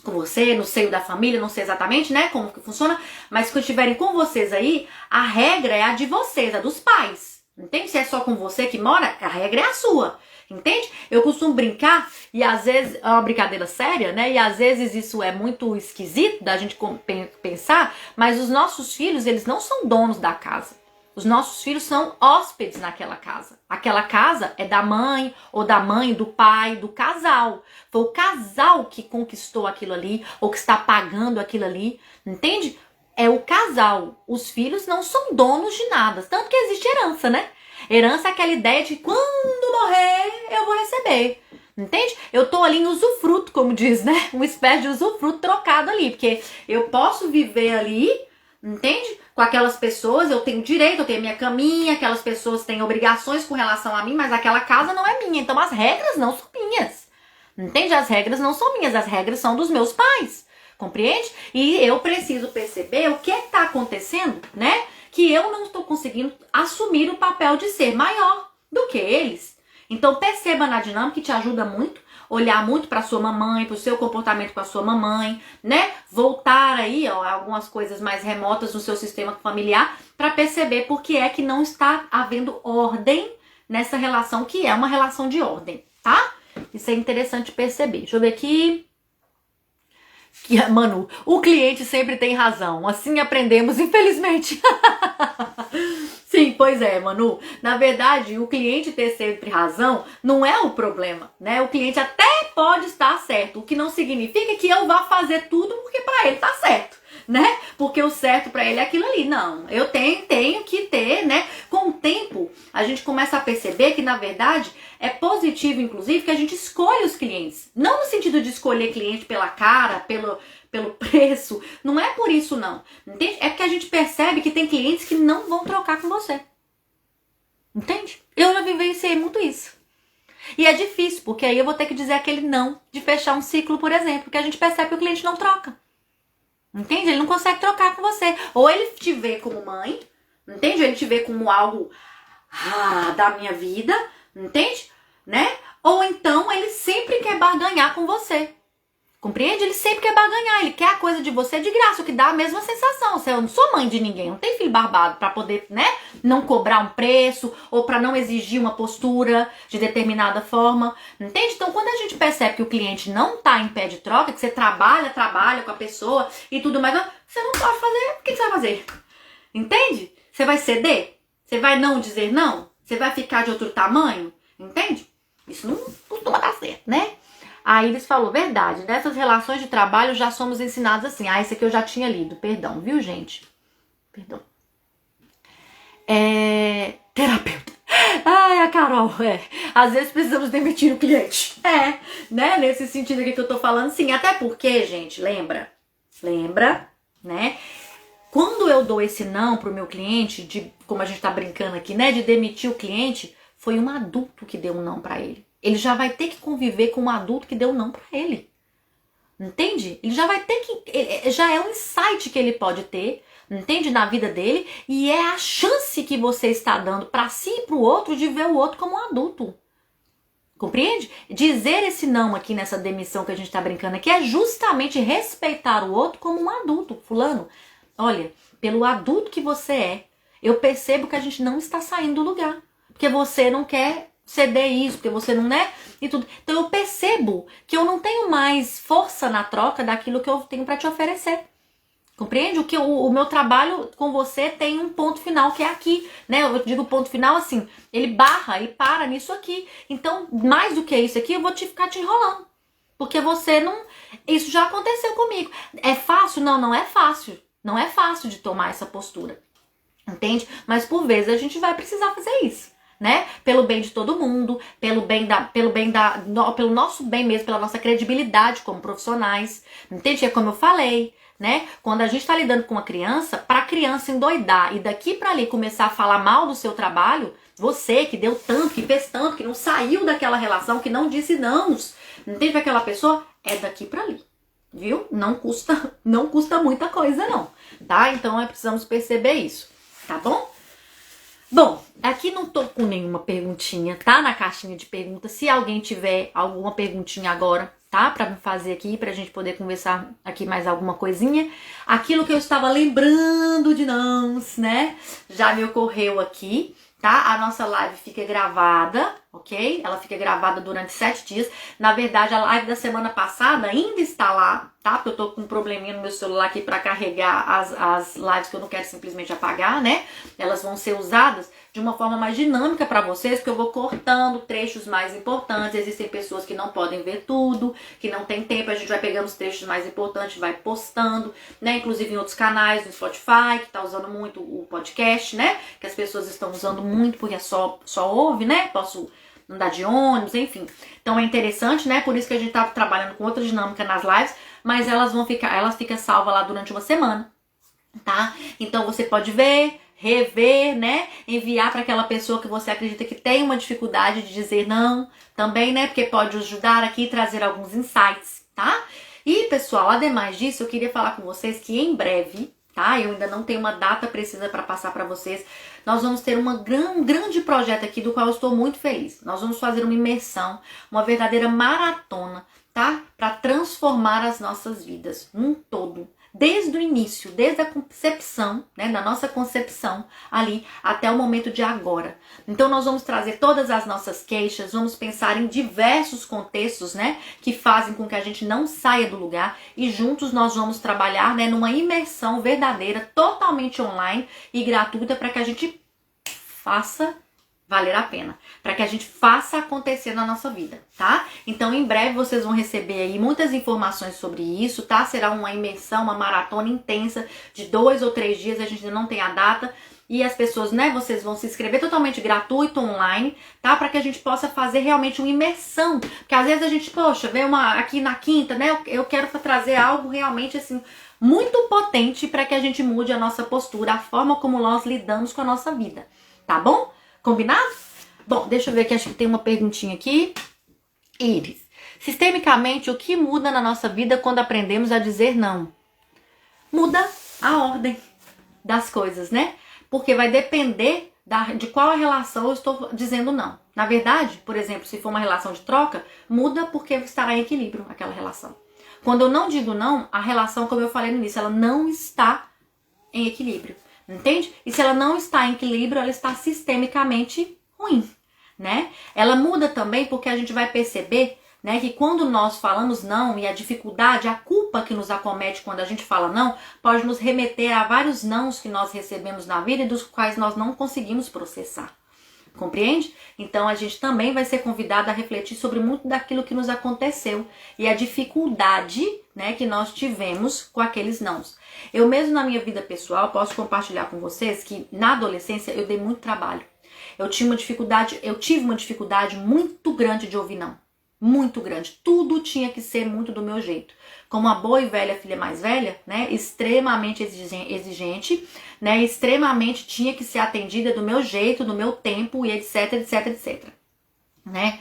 Com você, no seio da família, não sei exatamente, né? Como que funciona. Mas quando estiverem com vocês aí, a regra é a de vocês, a dos pais. Entende? Se é só com você que mora, a regra é a sua. Entende? Eu costumo brincar, e às vezes é uma brincadeira séria, né? E às vezes isso é muito esquisito da gente pensar, mas os nossos filhos, eles não são donos da casa. Os nossos filhos são hóspedes naquela casa. Aquela casa é da mãe, ou da mãe, do pai, do casal. Foi o casal que conquistou aquilo ali, ou que está pagando aquilo ali, entende? É o casal. Os filhos não são donos de nada. Tanto que existe herança, né? Herança é aquela ideia de quando morrer, eu vou receber. Entende? Eu tô ali em usufruto, como diz, né? Uma espécie de usufruto trocado ali. Porque eu posso viver ali, entende? Com aquelas pessoas, eu tenho direito, eu tenho minha caminha, aquelas pessoas têm obrigações com relação a mim, mas aquela casa não é minha. Então as regras não são minhas. Entende? As regras não são minhas, as regras são dos meus pais. Compreende? E eu preciso perceber o que está acontecendo, né? Que eu não estou conseguindo assumir o papel de ser maior do que eles. Então perceba na dinâmica que te ajuda muito, olhar muito para sua mamãe, para o seu comportamento com a sua mamãe, né? Voltar aí, ó, algumas coisas mais remotas no seu sistema familiar para perceber por que é que não está havendo ordem nessa relação, que é uma relação de ordem, tá? Isso é interessante perceber. Deixa eu ver aqui. Manu, o cliente sempre tem razão. Assim aprendemos, infelizmente. Sim, pois é, Manu. Na verdade, o cliente ter sempre razão não é o problema, né? O cliente até pode estar certo, o que não significa que eu vá fazer tudo porque para ele tá certo, né? Porque o certo para ele é aquilo ali. Não, eu tenho que ter, né? Com o tempo, a gente começa a perceber que, na verdade, é positivo, inclusive, que a gente escolhe os clientes. Não no sentido de escolher cliente pela cara, pelo preço. Não é por isso, não. Entende? É porque a gente percebe que tem clientes que não vão trocar com você. Entende? Eu já vivenciei muito isso. E é difícil, porque aí eu vou ter que dizer aquele não de fechar um ciclo, por exemplo, porque a gente percebe que o cliente não troca. Entende? Ele não consegue trocar com você. Ou ele te vê como mãe, entende? Ou ele te vê como algo da minha vida, entende? Né? Ou então ele sempre quer barganhar com você. Compreende? Ele sempre quer barganhar, ele quer a coisa de você de graça, o que dá a mesma sensação. Eu não sou mãe de ninguém, não tem filho barbado pra poder, né, não cobrar um preço ou pra não exigir uma postura de determinada forma, entende? Então, quando a gente percebe que o cliente não tá em pé de troca, que você trabalha com a pessoa e tudo mais, você não pode fazer, o que você vai fazer? Entende? Você vai ceder? Você vai não dizer não? Você vai ficar de outro tamanho? Entende? Isso não costuma dar certo, né? Aí eles falou, verdade, nessas relações de trabalho já somos ensinados assim. Ah, esse aqui eu já tinha lido, perdão, viu, gente? Perdão. Terapeuta. Ai, a Carol, às vezes precisamos demitir o cliente. Né, nesse sentido aqui que eu tô falando, sim. Até porque, gente, lembra, né? Quando eu dou esse não pro meu cliente, como a gente tá brincando aqui, né, de demitir o cliente, foi um adulto que deu um não pra ele. Ele já vai ter que conviver com um adulto que deu não pra ele. Entende? Ele já vai ter que... Já é um insight que ele pode ter, entende? Na vida dele. E é a chance que você está dando pra si e pro outro de ver o outro como um adulto. Compreende? Dizer esse não aqui nessa demissão que a gente tá brincando aqui é justamente respeitar o outro como um adulto. Fulano, olha, pelo adulto que você é, eu percebo que a gente não está saindo do lugar. Porque você não quer ceder isso, porque você não, né? E tudo. Então eu percebo que eu não tenho mais força na troca daquilo que eu tenho para te oferecer. Compreende? O meu trabalho com você tem um ponto final que é aqui, né? Eu digo ponto final assim, ele para nisso aqui. Então, mais do que isso aqui, eu vou ficar te enrolando. Porque você não... Isso já aconteceu comigo. É fácil? Não, não é fácil. Não é fácil de tomar essa postura. Entende? Mas por vezes a gente vai precisar fazer isso. Né? Pelo bem de todo mundo, pelo nosso bem mesmo, pela nossa credibilidade como profissionais. Entende? É como eu falei, né? Quando a gente está lidando com uma criança, para a criança endoidar e daqui para ali começar a falar mal do seu trabalho, você que deu tanto, que fez tanto, que não saiu daquela relação, que não disse não, entende? Para aquela pessoa, é daqui para ali. Viu? Não custa muita coisa não, tá? Então precisamos perceber isso, tá bom? Bom, aqui não tô com nenhuma perguntinha, tá? Na caixinha de perguntas. Se alguém tiver alguma perguntinha agora, tá? Pra me fazer aqui, pra gente poder conversar aqui mais alguma coisinha. Aquilo que eu estava lembrando de nãos, né? Já me ocorreu aqui, tá? A nossa live fica gravada, ok? Ela fica gravada durante 7 dias. Na verdade, a live da semana passada ainda está lá, tá? Porque eu tô com um probleminha no meu celular aqui para carregar as lives que eu não quero simplesmente apagar, né? Elas vão ser usadas de uma forma mais dinâmica para vocês, porque eu vou cortando trechos mais importantes. Existem pessoas que não podem ver tudo, que não tem tempo, a gente vai pegando os trechos mais importantes, vai postando, né? Inclusive em outros canais, no Spotify, que tá usando muito o podcast, né? Que as pessoas estão usando muito porque só ouve, né? Posso andar de ônibus, enfim. Então é interessante, né? Por isso que a gente tá trabalhando com outra dinâmica nas lives, mas elas ficam salvas lá durante uma semana, tá? Então você pode ver, rever, né? Enviar para aquela pessoa que você acredita que tem uma dificuldade de dizer não, também, né? Porque pode ajudar aqui e trazer alguns insights, tá? E, pessoal, ademais disso, eu queria falar com vocês que em breve, tá? Eu ainda não tenho uma data precisa para passar para vocês. Nós vamos ter um grande projeto aqui do qual eu estou muito feliz. Nós vamos fazer uma imersão, uma verdadeira maratona, tá? Para transformar as nossas vidas num todo. Desde o início, desde a concepção, né, da nossa concepção ali até o momento de agora. Então nós vamos trazer todas as nossas queixas, vamos pensar em diversos contextos, né, que fazem com que a gente não saia do lugar e juntos nós vamos trabalhar, né, numa imersão verdadeira, totalmente online e gratuita para que a gente faça valer a pena, para que a gente faça acontecer na nossa vida, tá? Então, em breve vocês vão receber aí muitas informações sobre isso, tá? Será uma imersão, uma maratona intensa de 2 ou 3 dias, a gente ainda não tem a data, e as pessoas, né, vocês vão se inscrever totalmente gratuito, online, tá? Para que a gente possa fazer realmente uma imersão, porque às vezes a gente, poxa, vê aqui na quinta, né, eu quero trazer algo realmente, assim, muito potente para que a gente mude a nossa postura, a forma como nós lidamos com a nossa vida, tá bom? Combinado? Bom, deixa eu ver aqui, acho que tem uma perguntinha aqui. Iris, sistemicamente, o que muda na nossa vida quando aprendemos a dizer não? Muda a ordem das coisas, né? Porque vai depender de qual relação eu estou dizendo não. Na verdade, por exemplo, se for uma relação de troca, muda porque estará em equilíbrio aquela relação. Quando eu não digo não, a relação, como eu falei no início, ela não está em equilíbrio. Entende? E se ela não está em equilíbrio, ela está sistemicamente ruim, né? Ela muda também porque a gente vai perceber, né, que quando nós falamos não e a dificuldade, a culpa que nos acomete quando a gente fala não, pode nos remeter a vários nãos que nós recebemos na vida e dos quais nós não conseguimos processar. Compreende? Então a gente também vai ser convidado a refletir sobre muito daquilo que nos aconteceu e a dificuldade, né, que nós tivemos com aqueles nãos. Eu mesmo na minha vida pessoal posso compartilhar com vocês que na adolescência eu dei muito trabalho. Eu tive uma dificuldade muito grande de ouvir não. Muito grande. Tudo tinha que ser muito do meu jeito. Como uma boa e velha filha mais velha, né, extremamente exigente, né, extremamente tinha que ser atendida do meu jeito, do meu tempo e etc, etc, etc. Né?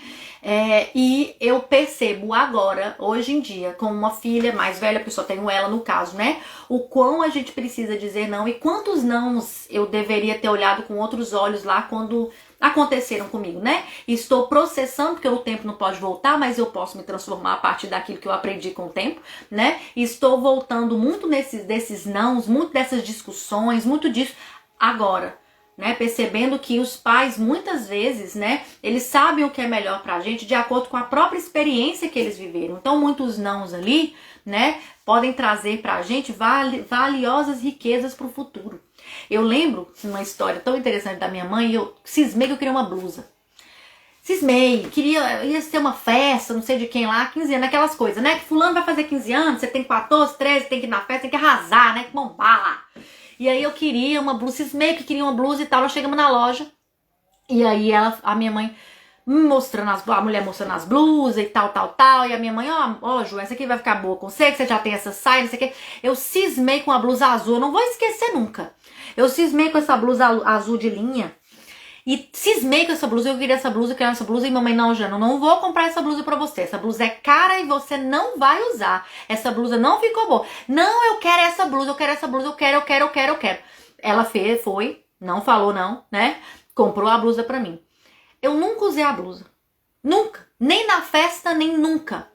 E eu percebo agora, hoje em dia, com uma filha mais velha, porque só tenho ela no caso, né? O quão a gente precisa dizer não e quantos nãos eu deveria ter olhado com outros olhos lá quando aconteceram comigo, né? Estou processando, porque o tempo não pode voltar, mas eu posso me transformar a partir daquilo que eu aprendi com o tempo, né? E estou voltando muito desses nãos, muito dessas discussões, muito disso agora. Né, percebendo que os pais muitas vezes, né, eles sabem o que é melhor pra gente de acordo com a própria experiência que eles viveram. Então muitos nãos ali, né, podem trazer pra gente valiosas riquezas pro futuro. Eu lembro uma história tão interessante da minha mãe, eu cismei que eu queria uma blusa. Cismei, ia ser uma festa, não sei de quem lá, 15 anos, aquelas coisas, né, que fulano vai fazer 15 anos, você tem 14, 13, tem que ir na festa, tem que arrasar, né, que bombar lá. E aí eu queria uma blusa, cismei que queria uma blusa e tal, nós chegamos na loja, e aí a minha mãe mostrando a mulher mostrando as blusas e tal, e a minha mãe, ó, Ju, essa aqui vai ficar boa com você, que você já tem essa saia, não sei o que. Eu cismei com a blusa azul, eu não vou esquecer nunca. Eu cismei com essa blusa azul de linha, e cismei com essa blusa, eu queria essa blusa, e mamãe, não, Jana, eu não vou comprar essa blusa pra você, essa blusa é cara e você não vai usar, essa blusa não ficou boa. Não, eu quero essa blusa, eu quero. Ela foi, não falou não, né, comprou a blusa pra mim. Eu nunca usei a blusa, nunca, nem na festa, nem nunca.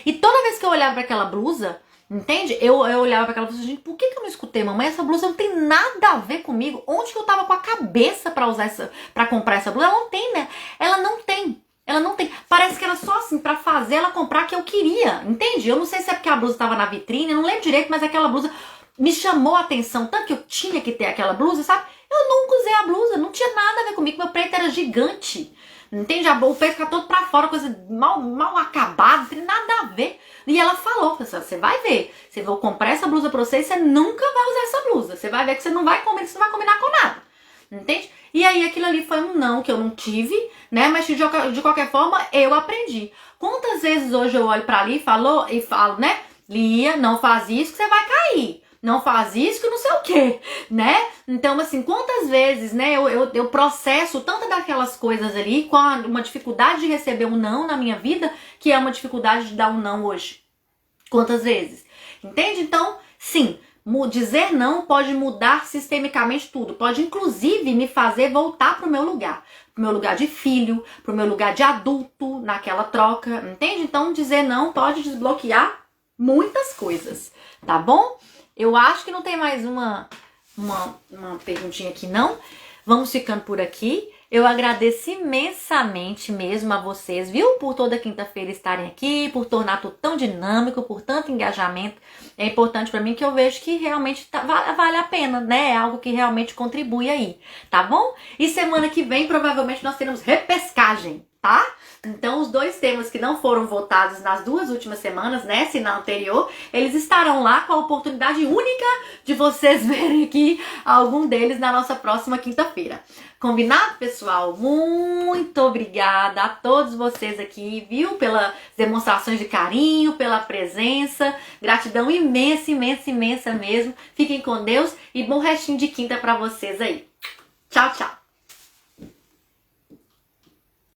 E toda vez que eu olhava pra aquela blusa, Entende? Eu olhava pra aquela blusa e gente, por que eu não escutei, mamãe? Essa blusa não tem nada a ver comigo. Onde que eu tava com a cabeça pra usar para comprar essa blusa? Ela não tem, né? Ela não tem. Ela não tem. Parece que era só assim pra fazer ela comprar que eu queria. Entende? Eu não sei se é porque a blusa tava na vitrine, eu não lembro direito, mas aquela blusa me chamou a atenção, tanto que eu tinha que ter aquela blusa, sabe? Eu nunca usei a blusa, não tinha nada a ver comigo, meu peito era gigante. Entende? O peito fica todo pra fora, coisa mal acabada, não tem nada a ver. E ela falou, você vai ver, se eu comprar essa blusa pra você, você nunca vai usar essa blusa. Você vai ver que você não vai combinar com nada. Entende? E aí aquilo ali foi um não que eu não tive, né? Mas de qualquer forma eu aprendi. Quantas vezes hoje eu olho pra ali e falo, né? Lia, não faz isso que você vai cair. Não faz isso que não sei o quê, né? Então, assim, quantas vezes, né, eu processo tantas daquelas coisas ali com uma dificuldade de receber um não na minha vida, que é uma dificuldade de dar um não hoje. Quantas vezes? Entende? Então, sim, dizer não pode mudar sistemicamente tudo. Pode, inclusive, me fazer voltar pro meu lugar. Pro meu lugar de filho, pro meu lugar de adulto, naquela troca, entende? Então, dizer não pode desbloquear muitas coisas, tá bom? Eu acho que não tem mais uma perguntinha aqui, não. Vamos ficando por aqui. Eu agradeço imensamente mesmo a vocês, viu? Por toda quinta-feira estarem aqui, por tornar tudo tão dinâmico, por tanto engajamento. É importante pra mim que eu vejo que realmente vale a pena, né? É algo que realmente contribui aí, tá bom? E semana que vem, provavelmente, nós teremos repescagem, tá? Então, os 2 temas que não foram votados nas 2 últimas semanas, né, se na anterior, eles estarão lá com a oportunidade única de vocês verem aqui algum deles na nossa próxima quinta-feira. Combinado, pessoal? Muito obrigada a todos vocês aqui, viu? Pelas demonstrações de carinho, pela presença. Gratidão imensa, imensa, imensa mesmo. Fiquem com Deus e bom restinho de quinta pra vocês aí. Tchau, tchau.